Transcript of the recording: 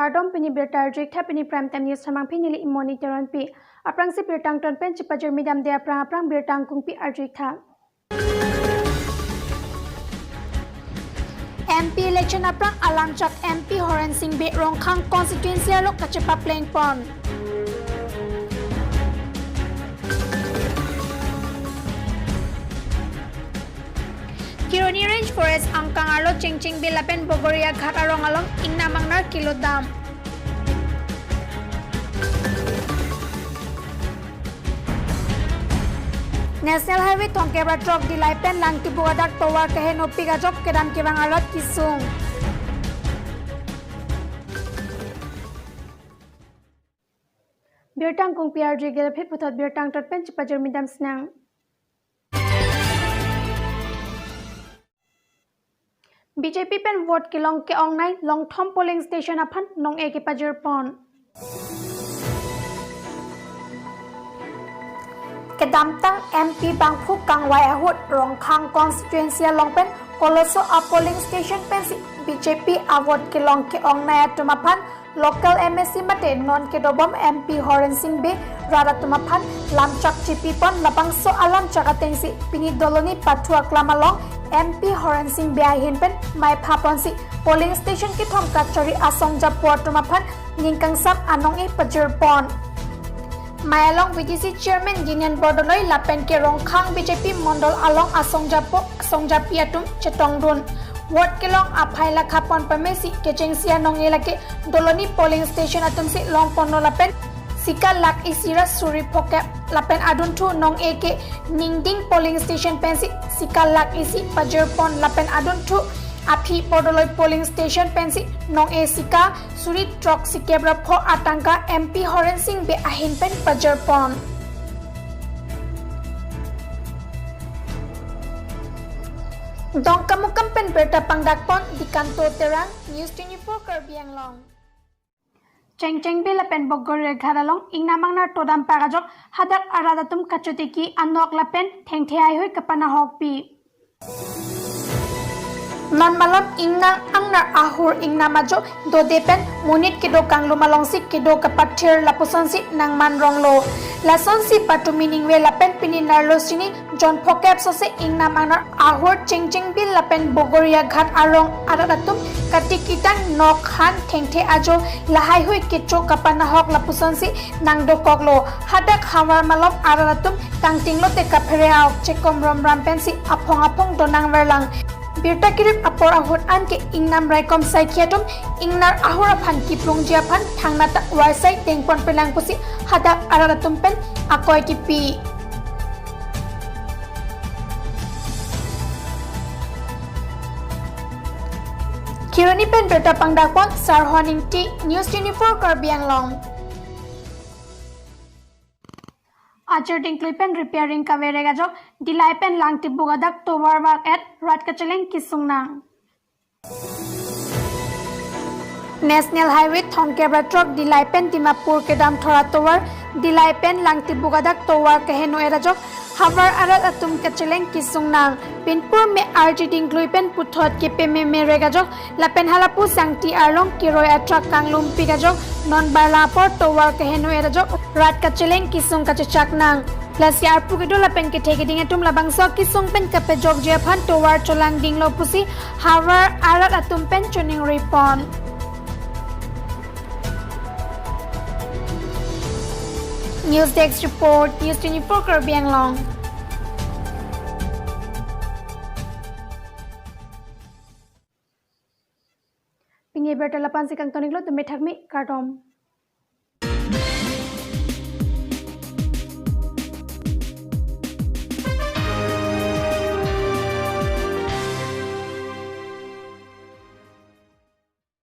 Kardom pini bertar jik tha pini prime time news samang pini li monitoran pi aprang si bertang ton pen cipajer midam de aprang bertang kung pi arjik tha MP election aprang alam chak MP Horan Singh be rongkhang constituency lok kachepa playing pon Kironi Range Forest angkang alo cingcing bilapen Bogoria Ghat arong along ingna mangnar kilo dam. National Highway Thongkebra Drop Dilaipen Langti Buadak Tower Kehen Opi Gajok Kedam Kibang Alot Kisung. Birtang kung PRG Gelapit Putot Birtang Totpen Cipajer Midam Snang. BJP pen vote ke long ke online long thom polling station aphan nong eke pajer pon kedamtang MP bangphu kangwai ahut rongkhang constituency long pen koloso a polling station pen si BJP a vote ke long ke online atumapan local MSC mate non ke dobom MP Horan Singh be rara tumaphan lamchak chipi pon lapangso alam chakateng si pini doloni pathua klamalong MP Horan Singh beahin pen mai phapon si polling station ki thom kachori asong japor tumaphan ningkang sam anong e pajer pon mai along VDC chairman union board loi lapen ke rongkhang BJP mondol along asong japi atum chetongdun ward ke long aphai la khapon pamesi kecheng sia nong elake doloni polling station atum si long pono lapen Sika lak isira suri poke lapen adun thu nong eke ningding polling station pensi sika lak isi pajer pon lapen adun thu api podoloi polling station pensi nong e sika suri trok sikebra pho atangka MP Horan Singh be ahin pen pajer pon dongkamukam pen berta pangdak pon di kanto terang news 24 Karbi Anglong Ceng bila pen Bogoria Ghat along ingna mangnar todam parajok hadak aradatum kachotiki anok lapen thengthai hoi kapana hokpi non malam ingna angnar ahur ingna majo do depen munit kido kanglo malongsi kido kapathir lapusansi nang man ronglo lasonsi patu meaning we lapen pini narlo sini John Phokep sose ingna mangnar ahur ceng bil lapen Bogoria Ghat arong aradatum katikitang nok han thengthe ajo lahai hoi kicho kapana hok lapusansi nang do koklo hadak hamar malom aradatum tangtinglo te kaphereaok chekom rom rampensi apong donang verlang Birta kirip apor ahur an ke ingnam raikom saikiatum ingnar ahur aphan kiplung jiaphan thangnata waisai tengpon pelang pusi hadak aradatum pen akoi kipi Kironi pen berta pangdakpon sarhoning ti news 24 Karbi Anglong Ajar dingklui pen repairing kavere gajok dilai pen langti bugadak tower work at rat kacheleng kisungnang National Highway Thongkebra Truck dilai pen Dimapur kedam thora tower dilai pen langti bugadak tower kaheno erajok havar arat atum kacheleng kisungnang pinpur me RG dingklui pen puthot ke peme me regajok lapen halapu sangti arlong kiroi atrak kanglum pigajok non barlapor tower kaheno erajok rat kacheleng kisung kachachak nang plus yar pugido lapen ke thege dinge tum labang so kisung pen kape jog jephan tower cholang dinglo pusi havar arat atum pen chuning ripon News Desk Report, News 24 Karbi Anglong. Pingi berta lapan sikang toniglo tume thakmi Kardom.